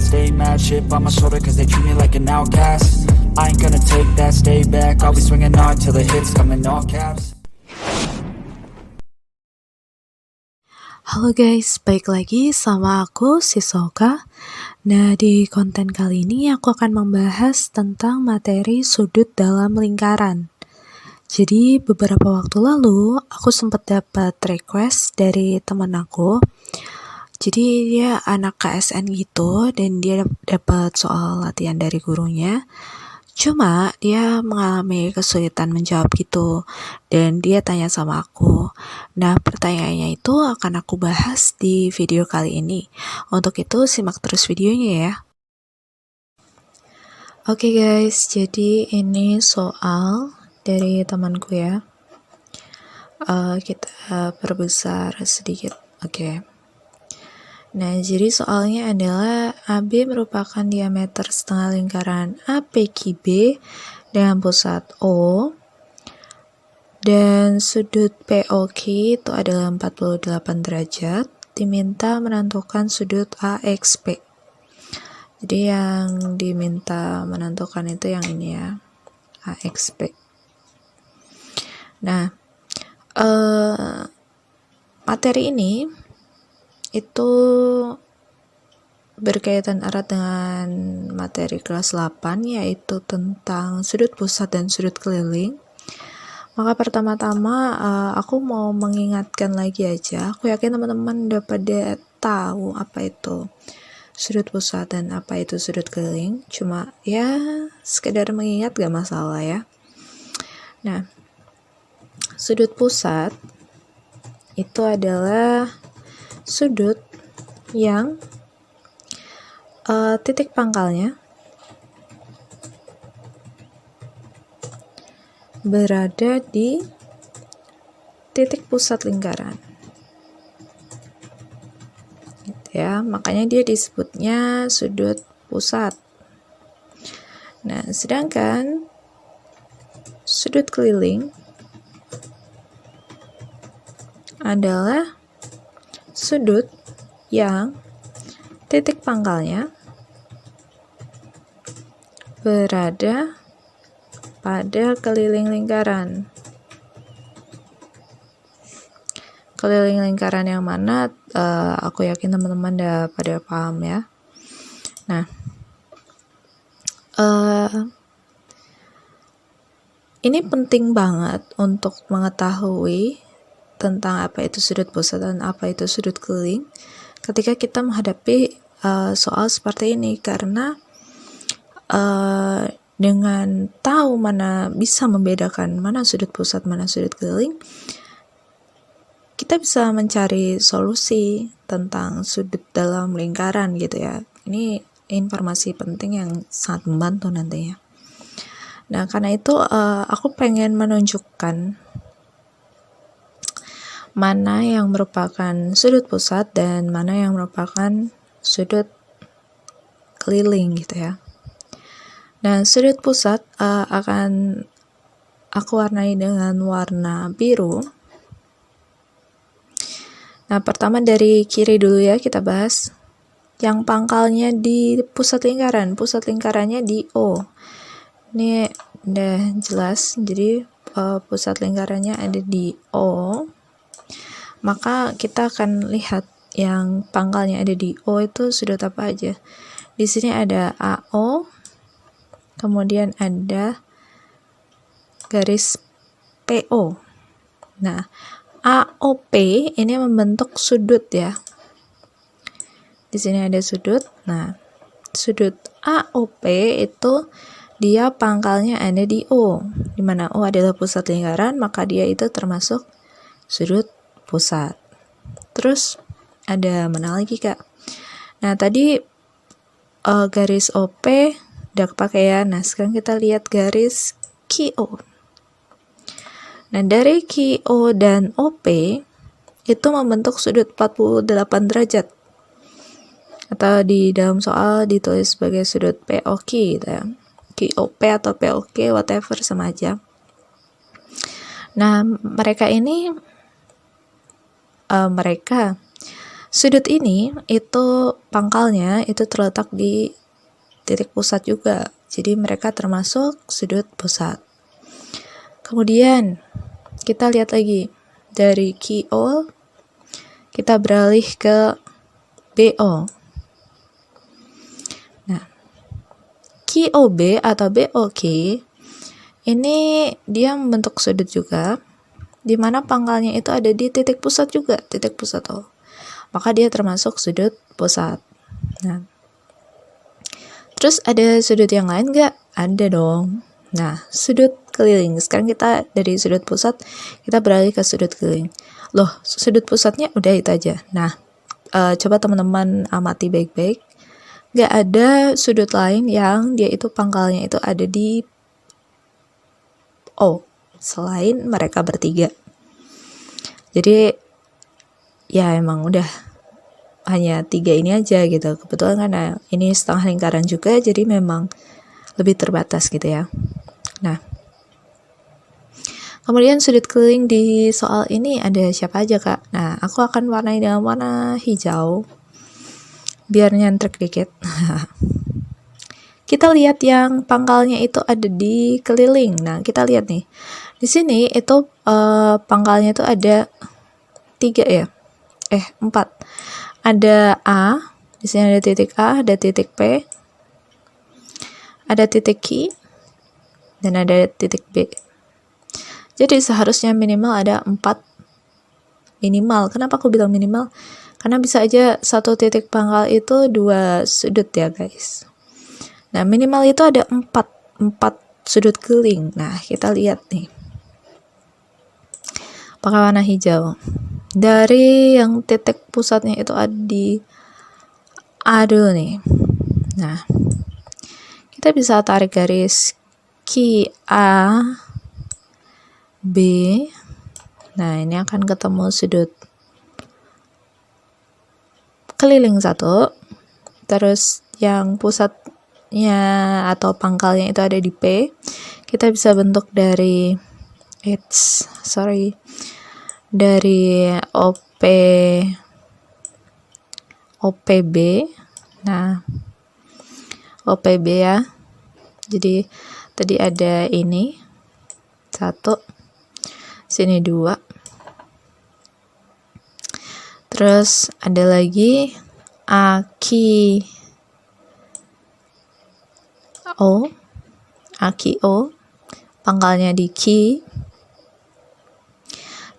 stay mad, shit on my shoulder cause they treat me like an outcast. I ain't gonna take that, stay back, I'll be swinging hard till the hits come in all caps. Halo guys, balik lagi sama aku, Sisoka. Nah, di konten kali ini aku akan membahas tentang materi sudut dalam lingkaran. Jadi, beberapa waktu lalu, aku sempat dapat request dari teman aku. Jadi, dia anak KSN gitu, dan dia dapat soal latihan dari gurunya. Cuma dia mengalami kesulitan menjawab gitu, dan dia tanya sama aku. Nah, pertanyaannya itu akan aku bahas di video kali ini. Untuk itu simak terus videonya ya. Oke guys, jadi ini soal dari temanku ya. Kita perbesar sedikit, oke. Nah, jadi soalnya adalah AB merupakan diameter setengah lingkaran APQB dengan pusat O, dan sudut POQ itu adalah 48 derajat, diminta menentukan sudut AXP. Jadi yang diminta menentukan itu yang ini ya, AXP. Nah, materi ini itu berkaitan erat dengan materi kelas 8, yaitu tentang sudut pusat dan sudut keliling. Maka pertama-tama aku mau mengingatkan lagi aja. Aku yakin teman-teman udah pada tahu apa itu sudut pusat dan apa itu sudut keliling. Cuma ya sekedar mengingat gak masalah ya. Nah, sudut pusat itu adalah sudut yang titik pangkalnya berada di titik pusat lingkaran. Gitu ya, makanya dia disebutnya sudut pusat. Nah, sedangkan sudut keliling adalah sudut yang titik pangkalnya berada pada keliling lingkaran. Keliling lingkaran yang mana aku yakin teman-teman udah pada paham ya. Nah, ini penting banget untuk mengetahui tentang apa itu sudut pusat dan apa itu sudut keliling ketika kita menghadapi soal seperti ini, karena dengan tahu bisa membedakan mana sudut pusat mana sudut keliling, kita bisa mencari solusi tentang sudut dalam lingkaran gitu ya. Ini informasi penting yang sangat membantu nantinya. Nah, karena itu aku pengen menunjukkan mana yang merupakan sudut pusat dan mana yang merupakan sudut keliling gitu ya. Nah, sudut pusat akan aku warnai dengan warna biru. Nah, pertama dari kiri dulu ya kita bahas. Yang pangkalnya di pusat lingkarannya di O. Ini udah jelas, jadi pusat lingkarannya ada di O. Maka kita akan lihat yang pangkalnya ada di O itu sudut apa aja. Di sini ada AO, kemudian ada garis PO. Nah, AOP ini membentuk sudut ya. Di sini ada sudut. Nah, sudut AOP itu dia pangkalnya ada di O, di mana O adalah pusat lingkaran, maka dia itu termasuk sudut pusat. Terus ada mana lagi kak? Nah, tadi garis OP udah kepake ya. Nah, sekarang kita lihat garis QO. Nah, dari QO dan OP itu membentuk sudut 48 derajat. Atau di dalam soal ditulis sebagai sudut POQ gitu ya. QOP atau POQ whatever sama aja. Nah, mereka ini Sudut ini itu pangkalnya itu terletak di titik pusat juga. Jadi mereka termasuk sudut pusat. Kemudian kita lihat lagi dari QO kita beralih ke BO. Nah, QOB atau BOK ini dia membentuk sudut juga, di mana pangkalnya itu ada di titik pusat juga, titik pusat O. Maka dia termasuk sudut pusat. Nah, terus ada sudut yang lain nggak? Ada dong. Nah, sudut keliling. Sekarang kita dari sudut pusat, kita beralih ke sudut keliling. Loh, sudut pusatnya udah itu aja. Nah, coba teman-teman amati baik-baik. Nggak ada sudut lain yang dia itu pangkalnya itu ada di O, selain mereka bertiga. Jadi, ya emang udah hanya 3 ini aja gitu. Kebetulan karena ini setengah lingkaran juga, jadi memang lebih terbatas gitu ya. Nah, kemudian sudut keliling di soal ini ada siapa aja, Kak? Nah, aku akan warnai dengan warna hijau biar nyantrek dikit. Kita lihat yang pangkalnya itu ada di keliling. Nah, kita lihat nih. Di sini itu pangkalnya itu ada 3 ya. 4. Ada A, di sini ada titik A, ada titik P, ada titik Q, dan ada titik B. Jadi seharusnya minimal ada 4 minimal. Kenapa aku bilang minimal? Karena bisa aja satu titik pangkal itu 2 sudut ya guys. Nah, minimal itu ada 4 sudut keliling. Nah, kita lihat nih. Pakai warna hijau. Dari yang titik pusatnya itu ada di A dulu nih. Nah, kita bisa tarik garis Q A B. Nah, ini akan ketemu sudut keliling 1. Terus yang pusatnya atau pangkalnya itu ada di P. Kita bisa bentuk dari dari OPB. Nah, OPB ya. Jadi tadi ada ini 1, sini 2. Terus ada lagi AQO, pangkalnya di Q.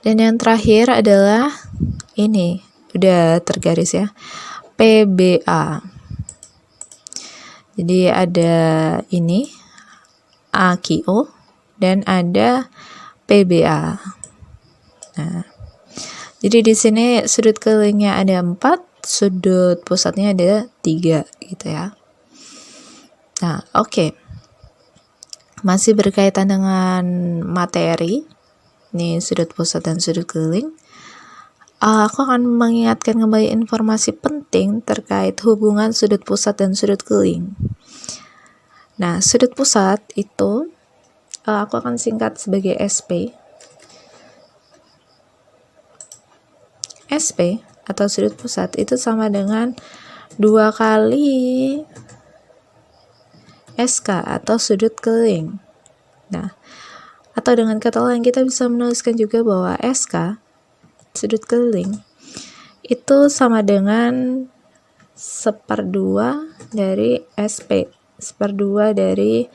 Dan yang terakhir adalah ini, udah tergaris ya, PBA. Jadi ada ini AQO dan ada PBA. Nah, jadi di sini sudut kelilingnya ada 4, sudut pusatnya ada 3 gitu ya. Nah, oke. Masih berkaitan dengan materi. Ini sudut pusat dan sudut keliling. Aku akan mengingatkan kembali informasi penting terkait hubungan sudut pusat dan sudut keliling. Nah, sudut pusat itu aku akan singkat sebagai SP. SP atau sudut pusat itu sama dengan 2 kali SK atau sudut keliling. Nah, atau dengan kata lain kita bisa menuliskan juga bahwa SK, sudut keliling, itu sama dengan 1/2 dari SP, 1/2 dari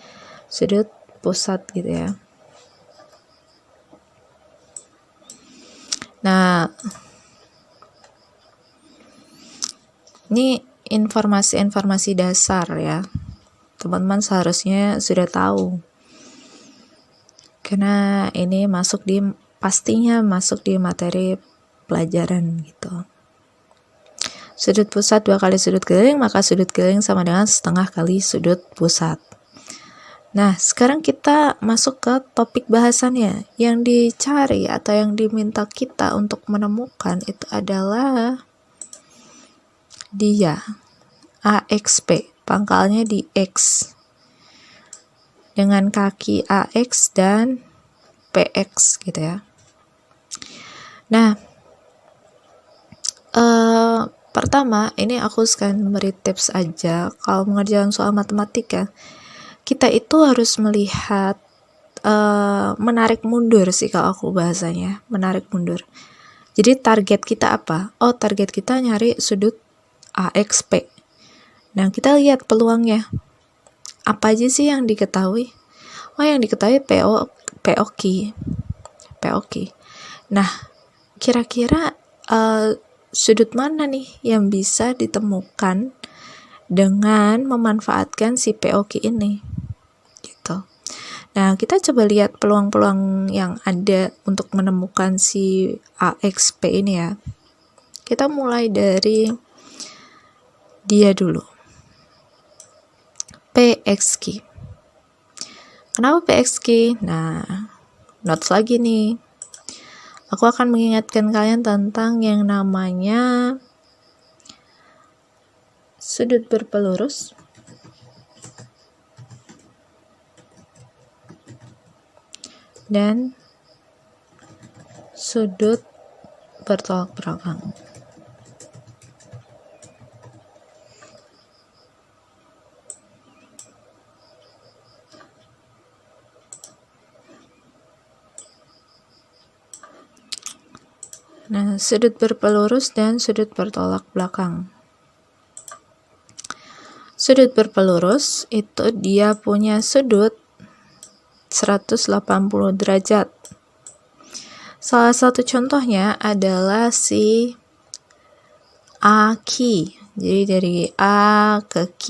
sudut pusat gitu ya. Nah, ini informasi-informasi dasar ya. Teman-teman seharusnya sudah tahu. Karena ini pastinya masuk di materi pelajaran gitu. Sudut pusat 2 kali sudut keliling, maka sudut keliling sama dengan 1/2 kali sudut pusat. Nah, sekarang kita masuk ke topik bahasannya. Yang dicari atau yang diminta kita untuk menemukan itu adalah dia AXP, pangkalnya di X. Dengan kaki AX dan PX gitu ya. Nah, Pertama, ini aku sekalian beri tips aja, kalau mengerjakan soal matematika, kita itu harus melihat, menarik mundur sih kalau aku bahasanya, menarik mundur. Jadi target kita apa? Oh, target kita nyari sudut AXP. Nah, kita lihat peluangnya. Apa aja sih yang diketahui? Oh, yang diketahui POQ. Nah, kira-kira sudut mana nih yang bisa ditemukan dengan memanfaatkan si POQ ini gitu. Nah, kita coba lihat peluang-peluang yang ada untuk menemukan si AXP ini ya. Kita mulai dari dia dulu, PXQ. Kenapa PXQ? Nah, notes lagi nih. Aku akan mengingatkan kalian tentang yang namanya sudut berpelurus dan sudut bertolak belakang. Nah, sudut berpelurus dan sudut bertolak belakang. Sudut berpelurus itu dia punya sudut 180 derajat. Salah satu contohnya adalah si AQ. Jadi dari A ke Q,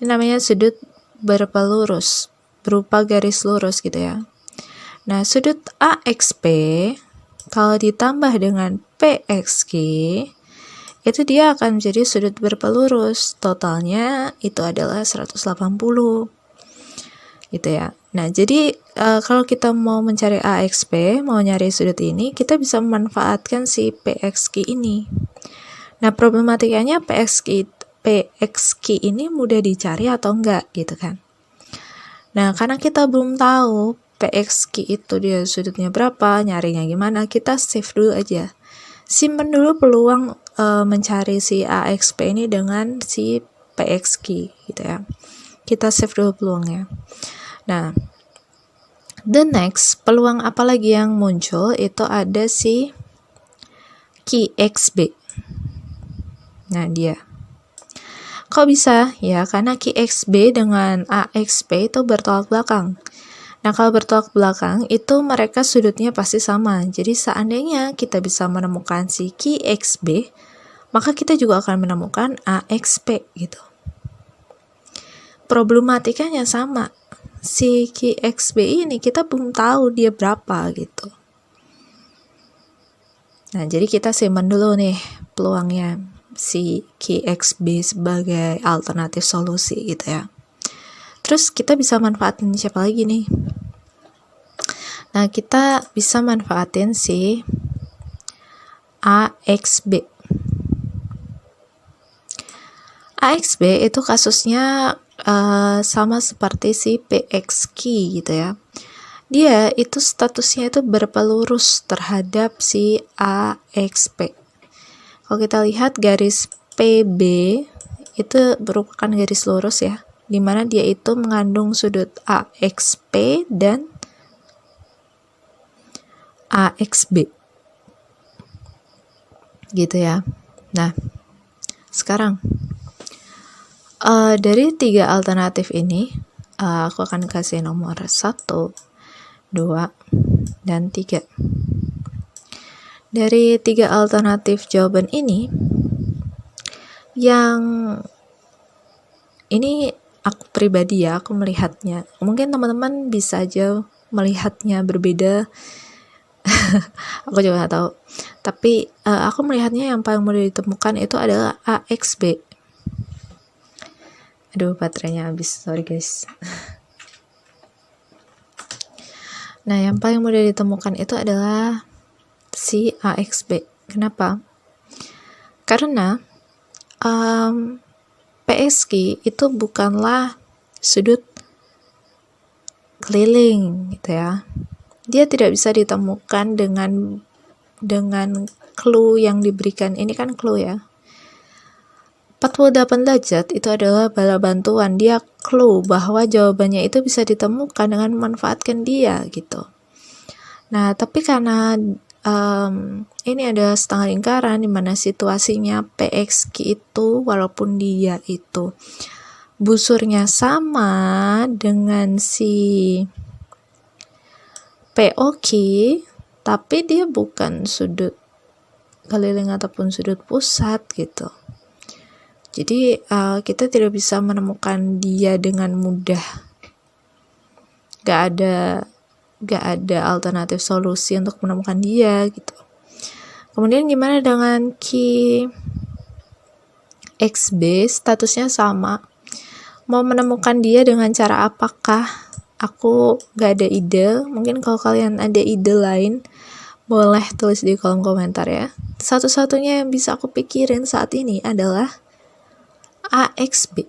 ini namanya sudut berpelurus, berupa garis lurus gitu ya. Nah, sudut AXP kalau ditambah dengan PXQ, itu dia akan menjadi sudut berpelurus. Totalnya itu adalah 180. Gitu ya. Nah, jadi kalau kita mau mencari AXP, mau nyari sudut ini, kita bisa memanfaatkan si PXQ ini. Nah, problematikanya PXQ ini mudah dicari atau enggak gitu kan. Nah, karena kita belum tahu PXQ itu dia sudutnya berapa, nyarinya gimana, kita save dulu aja. Simpan dulu peluang mencari si AXP ini dengan si PXQ gitu ya. Kita save dulu peluangnya. Nah, the next peluang apa lagi yang muncul itu ada si QXB. Nah, dia. Kok bisa? Ya, karena QXB dengan AXP itu bertolak belakang. Nah, kalau bertolak belakang, itu mereka sudutnya pasti sama. Jadi, seandainya kita bisa menemukan si QXB, maka kita juga akan menemukan AXP gitu. Problematikanya sama. Si QXB ini kita belum tahu dia berapa gitu. Nah, jadi kita simpan dulu nih peluangnya si QXB sebagai alternatif solusi gitu ya. Terus kita bisa manfaatin siapa lagi nih? Nah, kita bisa manfaatin si AXB. AXB itu kasusnya sama seperti si PXQ gitu ya. Dia itu statusnya itu berpelurus terhadap si AXP. Kalau kita lihat garis PB itu merupakan garis lurus ya, di mana dia itu mengandung sudut AXP dan AXB gitu ya. Nah, sekarang dari 3 alternatif ini aku akan kasih nomor 1, 2, dan 3. Dari 3 alternatif jawaban ini, yang ini aku pribadi ya, aku melihatnya. Mungkin teman-teman bisa aja melihatnya berbeda. Aku juga gak tahu. Tapi aku melihatnya yang paling mudah ditemukan itu adalah AXB. Aduh, baterainya habis. Sorry guys. Nah, yang paling mudah ditemukan itu adalah si AXB. Kenapa? Karena PXQ itu bukanlah sudut keliling gitu ya. Dia tidak bisa ditemukan dengan clue yang diberikan. Ini kan clue ya. 48 derajat itu adalah bala bantuan, dia clue bahwa jawabannya itu bisa ditemukan dengan memanfaatkan dia gitu. Nah, tapi karena ini adalah setengah lingkaran di mana situasinya PXQ itu walaupun dia itu busurnya sama dengan si POQ, tapi dia bukan sudut keliling ataupun sudut pusat gitu. Jadi kita tidak bisa menemukan dia dengan mudah. Gak ada alternatif solusi untuk menemukan dia gitu. Kemudian gimana dengan key XB, statusnya sama. Mau menemukan dia dengan cara apakah? Aku gak ada ide. Mungkin kalau kalian ada ide lain, boleh tulis di kolom komentar ya. Satu-satunya yang bisa aku pikirin saat ini adalah AXB.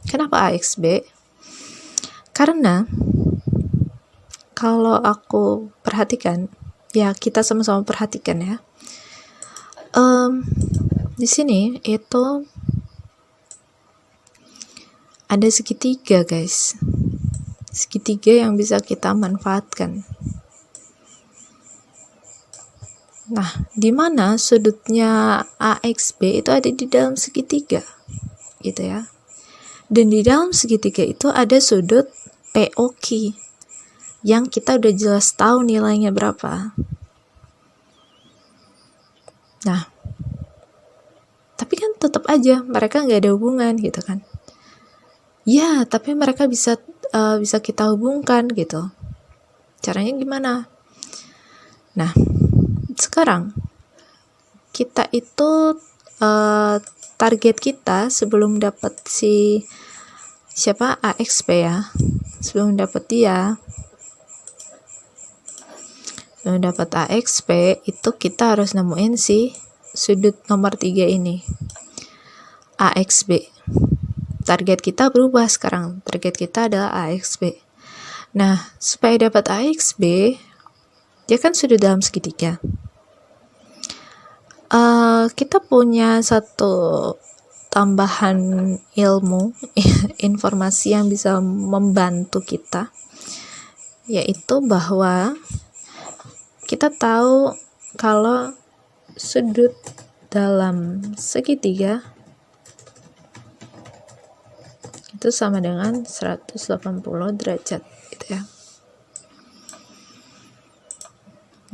Kenapa AXB? Karena kalau aku perhatikan, ya kita sama-sama perhatikan ya. Di sini itu ada segitiga guys. Segitiga yang bisa kita manfaatkan. Nah, di mana sudutnya AXB itu ada di dalam segitiga, gitu ya. Dan di dalam segitiga itu ada sudut POQ, yang kita udah jelas tahu nilainya berapa. Nah, tapi kan tetap aja mereka nggak ada hubungan, gitu kan. Ya, tapi mereka bisa kita hubungkan, gitu. Caranya gimana? Nah, sekarang kita itu target kita sebelum dapat siapa AXP ya, sebelum dapat AXP itu kita harus nemuin si sudut nomor 3 ini AXB. Target kita berubah sekarang, target kita adalah AXB. Nah, supaya dapat AXB, dia kan sudut dalam segitiga. Kita punya satu tambahan ilmu, informasi yang bisa membantu kita, yaitu bahwa kita tahu kalau sudut dalam segitiga itu sama dengan 180 derajat gitu ya.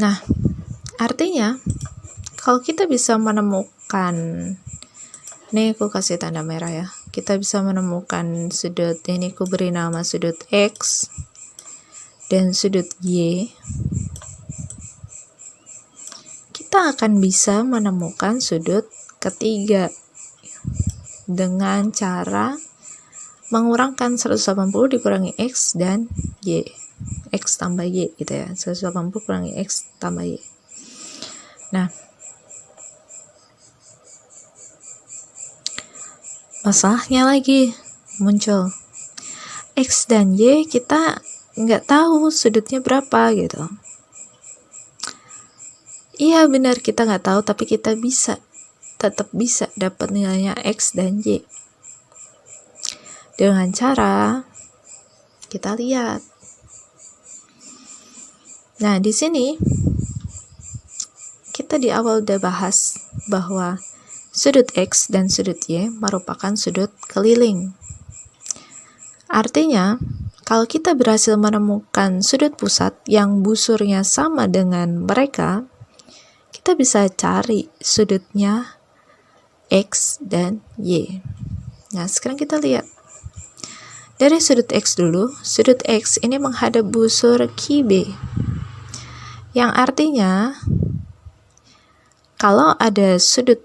Nah, artinya kalau kita bisa menemukan, nih aku kasih tanda merah ya, kita bisa menemukan sudut, ini aku beri nama sudut X dan sudut Y, kita akan bisa menemukan sudut ketiga dengan cara mengurangkan 180 dikurangi X dan Y, X tambah Y gitu ya, 180 kurangi X tambah Y. Nah, masalahnya lagi muncul, X dan Y kita nggak tahu sudutnya berapa gitu. Iya benar, kita nggak tahu, tapi kita tetap bisa dapat nilainya X dan Y dengan cara kita lihat. Nah, di sini kita di awal udah bahas bahwa sudut X dan sudut Y merupakan sudut keliling. Artinya, kalau kita berhasil menemukan sudut pusat yang busurnya sama dengan mereka, kita bisa cari sudutnya X dan Y. Nah, sekarang kita lihat. Dari sudut X dulu, sudut X ini menghadap busur QB. Yang artinya, kalau ada sudut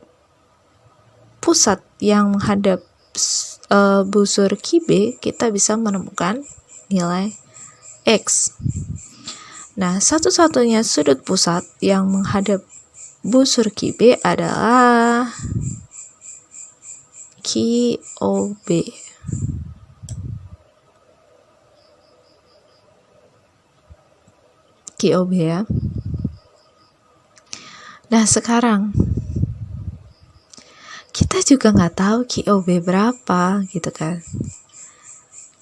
pusat yang menghadap busur QB, kita bisa menemukan nilai X. Nah, satu-satunya sudut pusat yang menghadap busur QB adalah QOB. QOB ya. Nah, sekarang kita juga nggak tahu QOB berapa gitu kan.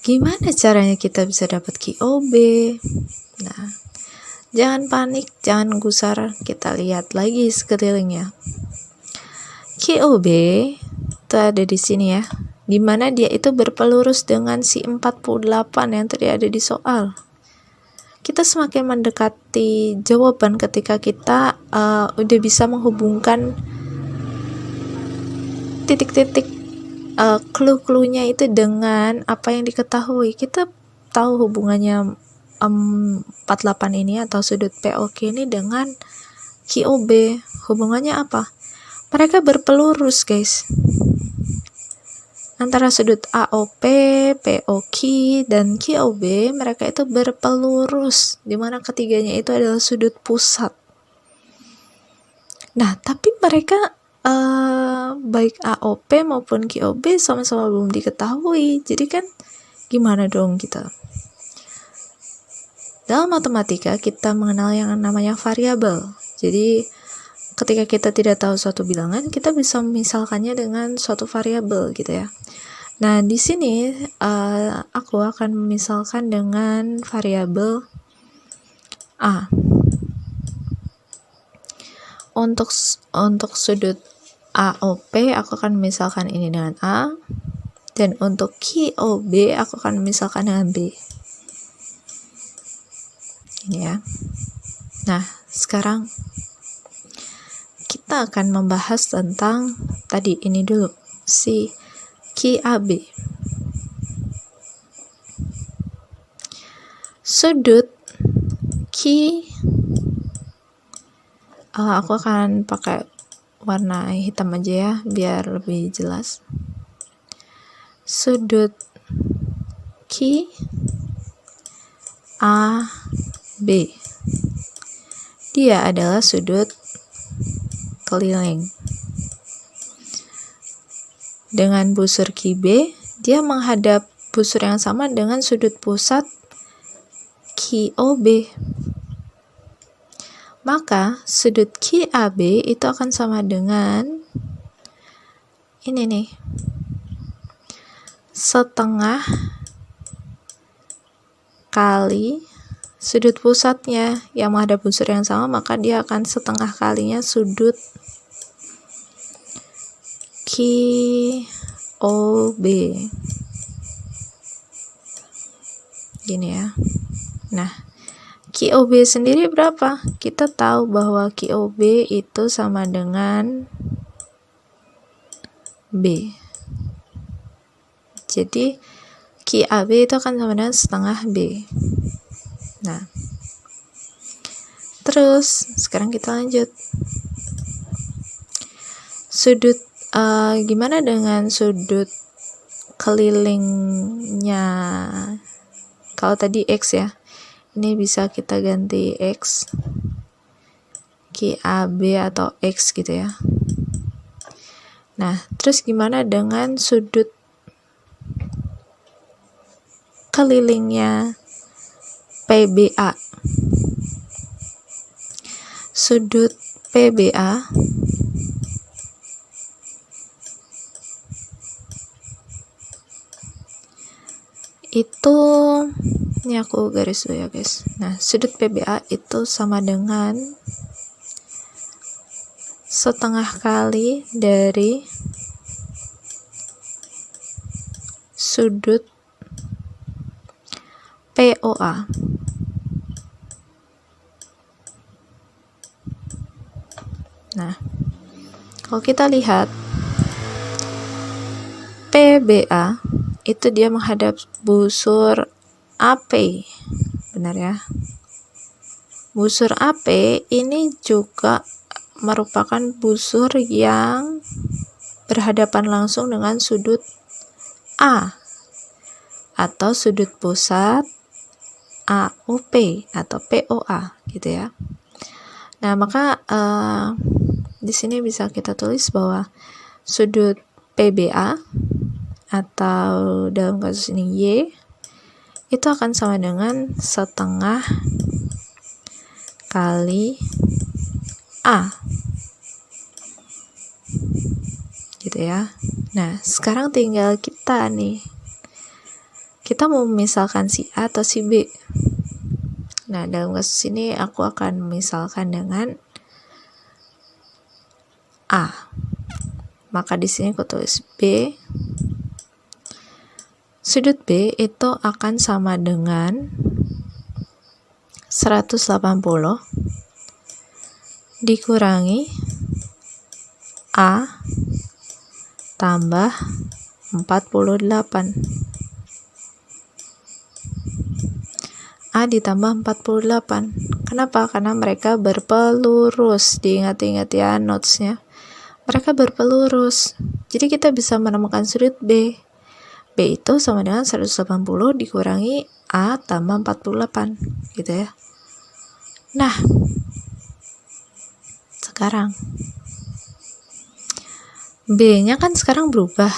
Gimana caranya kita bisa dapat QOB? Nah, jangan panik, jangan gusar, kita lihat lagi sekelilingnya. QOB itu ada di sini ya, dimana dia itu berpelurus dengan si 48 yang tadi ada di soal. Kita semakin mendekati jawaban ketika kita udah bisa menghubungkan titik-titik clue-cluenya itu dengan apa yang diketahui. Kita tahu hubungannya 48 ini atau sudut POQ ini dengan QOB. Hubungannya apa? Mereka berpelurus, guys. Antara sudut AOP, POQ, dan QOB, mereka itu berpelurus, di mana ketiganya itu adalah sudut pusat. Nah, tapi mereka baik AOP maupun QOB sama-sama belum diketahui. Jadi kan gimana dong kita? Dalam matematika kita mengenal yang namanya variabel. Jadi ketika kita tidak tahu suatu bilangan, kita bisa memisalkannya dengan suatu variabel gitu ya. Nah, di sini aku akan memisalkan dengan variabel A. Untuk sudut AOP aku akan misalkan ini dengan A, dan untuk QOB aku akan misalkan dengan B. Ini ya. Nah, sekarang kita akan membahas tentang tadi ini dulu, si QAB. Sudut Q, aku akan pakai warna hitam aja ya biar lebih jelas. Sudut Q A B, dia adalah sudut keliling. Dengan busur QB, dia menghadap busur yang sama dengan sudut pusat QOB. Maka sudut QAB itu akan sama dengan ini nih, setengah kali sudut pusatnya yang menghadap busur yang sama, maka dia akan setengah kalinya sudut QOB. Gini ya. Nah, QOB sendiri berapa? Kita tahu bahwa QOB itu sama dengan B. Jadi QAB itu akan sama dengan setengah B. Nah, terus sekarang kita lanjut. Sudut gimana dengan sudut kelilingnya? Kalau tadi X ya, ini bisa kita ganti X, QAB atau X gitu ya. Nah, terus gimana dengan sudut kelilingnya PBA? Sudut PBA itu, ini aku garis dulu ya guys. Nah, sudut PBA itu sama dengan setengah kali dari sudut POA. Nah, kalau kita lihat PBA itu dia menghadap busur AP, benar ya. Busur AP ini juga merupakan busur yang berhadapan langsung dengan sudut A atau sudut pusat AOP atau POA gitu ya. Nah, maka di sini bisa kita tulis bahwa sudut PBA atau dalam kasus ini Y itu akan sama dengan setengah kali A gitu gitu ya. Nah, sekarang tinggal kita nih. Kita mau memisalkan si A atau si B. Nah, dalam kasus ini aku akan memisalkan dengan A. Maka di sini aku tulis B. Sudut B itu akan sama dengan 180 dikurangi A tambah 48. A ditambah 48. Kenapa? Karena mereka berpelurus. Diingat-ingat ya notesnya. Mereka berpelurus. Jadi kita bisa menemukan sudut B. B itu sama dengan 180 dikurangi A tambah 48. Gitu ya. Nah, sekarang B-nya kan sekarang berubah.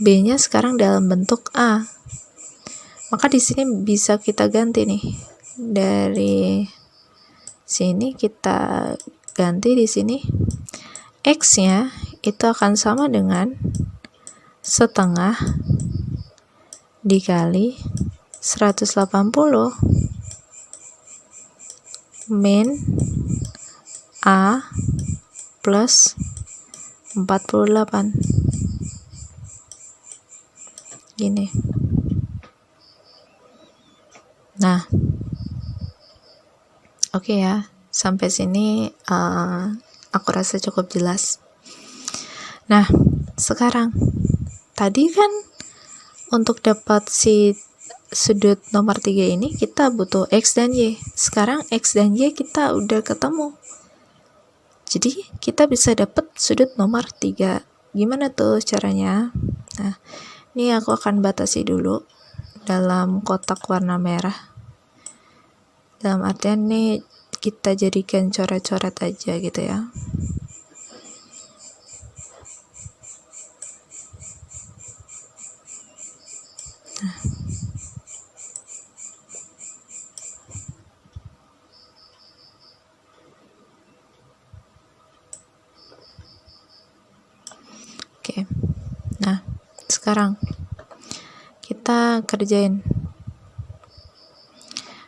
B-nya sekarang dalam bentuk A. Maka di sini bisa kita ganti nih. Dari sini kita ganti di sini. X-nya itu akan sama dengan setengah dikali 180 min A plus 48. Gini. Nah, oke ya, sampai sini aku rasa cukup jelas. Nah, sekarang tadi kan untuk dapat si sudut nomor 3 ini kita butuh X dan Y. Sekarang X dan Y kita udah ketemu. Jadi kita bisa dapat sudut nomor 3. Gimana tuh caranya? Nah, ini aku akan batasi dulu dalam kotak warna merah. Dalam artian nih kita jadikan coret-coret aja gitu ya. Nah. Oke. Nah, sekarang kita kerjain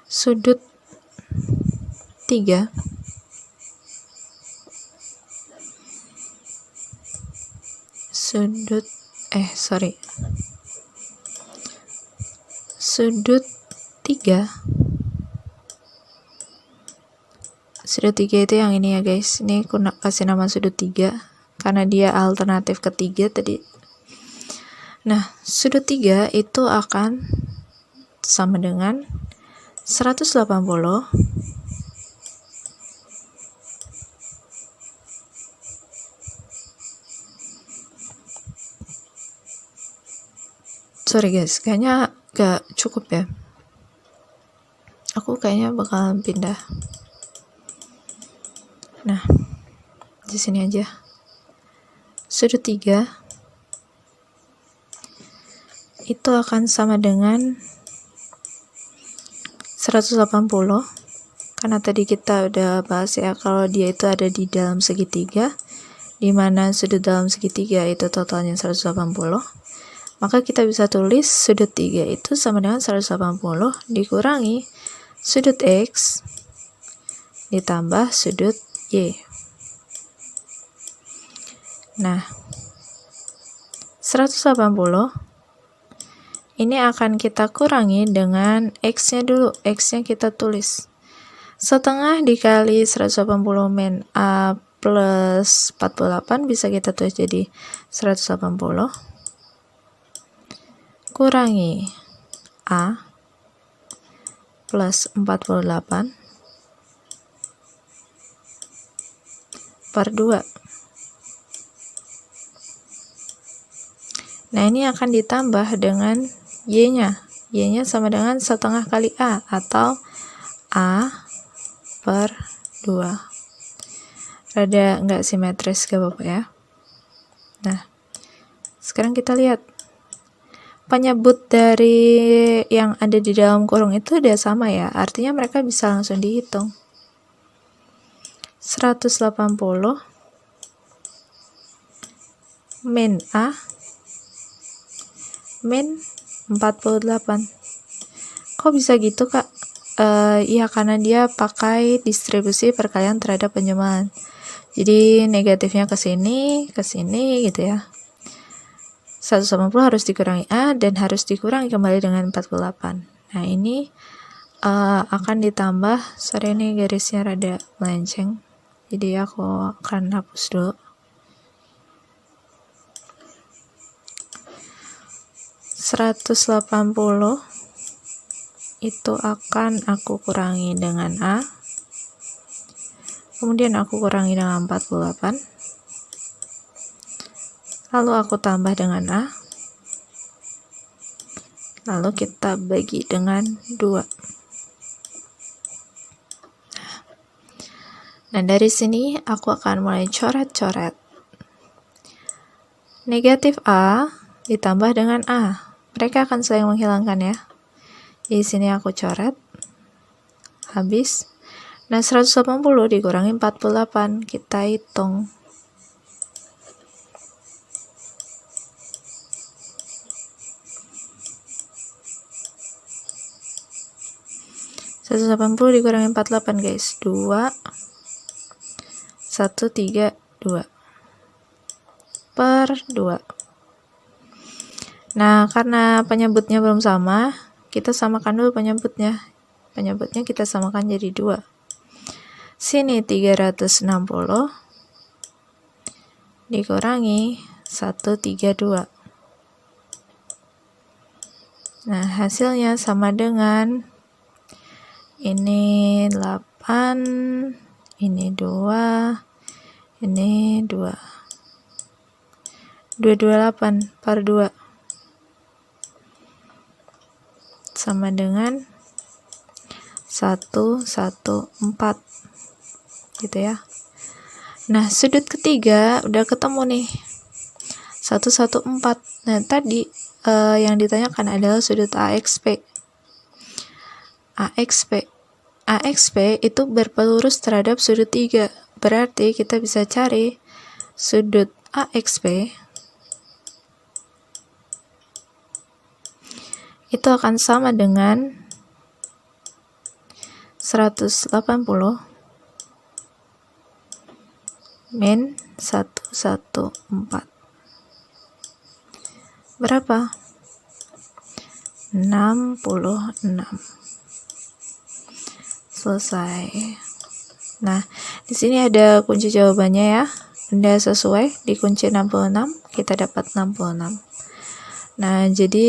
sudut 3 sudut 3 itu yang ini ya guys. Ini aku kasih nama sudut 3 karena dia alternatif ketiga tadi. Nah, sudut 3 itu akan sama dengan 180 sorry guys, kayaknya gak cukup ya. Aku kayaknya bakalan pindah. Nah, di sini aja. Sudut 3 itu akan sama dengan 180 karena tadi kita udah bahas ya kalau dia itu ada di dalam segitiga, di mana sudut dalam segitiga itu totalnya 180. Maka kita bisa tulis sudut 3 itu sama dengan 180 dikurangi sudut X ditambah sudut Y. Nah, 180 ini akan kita kurangi dengan X-nya dulu. X-nya kita tulis setengah dikali 180 min A plus 48 bisa kita tulis jadi 180 kurangi A plus 48 per 2. Nah, ini akan ditambah dengan Y-nya. Y-nya sama dengan setengah kali A atau A per 2. Rada nggak simetris gak apa-apa ya. Nah, sekarang kita lihat. Penyebut dari yang ada di dalam kurung itu udah sama ya. Artinya mereka bisa langsung dihitung. 180 min A min 48. Kok bisa gitu, Kak? Iya, karena dia pakai distribusi perkalian terhadap penjumlahan. Jadi negatifnya ke sini gitu ya. 180 harus dikurangi A dan harus dikurangi kembali dengan 48. Nah, ini akan ditambah, sorry ini garisnya rada melenceng. Jadi aku akan hapus dulu. 180 itu akan aku kurangi dengan A, kemudian aku kurangi dengan 48, lalu aku tambah dengan A, lalu kita bagi dengan 2. Nah, dari sini aku akan mulai coret-coret. Negatif A ditambah dengan A, mereka akan saling menghilangkan ya. Di sini aku coret, habis. Nah, 180 dikurangi 48, kita hitung. 180 dikurangi 48 guys, 2, 1, 3, 2 per 2. Nah, karena penyebutnya belum sama, kita samakan dulu penyebutnya. Penyebutnya kita samakan jadi 2. Sini 360 dikurangi 132. Nah, hasilnya sama dengan ini 8, ini 2, ini 2. 228 per 2 sama dengan 114 gitu ya. Nah, sudut ketiga udah ketemu nih, 114. Nah, tadi yang ditanyakan adalah sudut AXP. AXP itu berpelurus terhadap sudut 3. Berarti kita bisa cari sudut AXP itu akan sama dengan 180 min 114. Berapa? 66. Selesai. Nah, di sini ada kunci jawabannya ya. Anda sesuai di kunci 66, kita dapat 66. Nah, jadi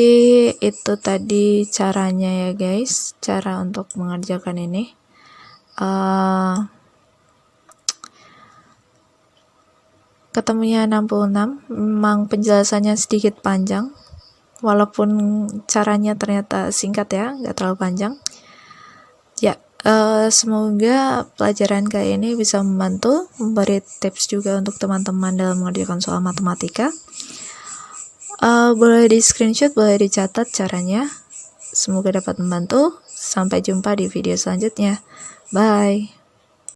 itu tadi caranya ya guys, cara untuk mengerjakan ini. Ketemunya 66, memang penjelasannya sedikit panjang, walaupun caranya ternyata singkat ya, nggak terlalu panjang. Ya, semoga pelajaran kali ini bisa membantu, memberi tips juga untuk teman-teman dalam mengerjakan soal matematika. Boleh di screenshot, boleh dicatat caranya. Semoga dapat membantu. Sampai jumpa di video selanjutnya. Bye.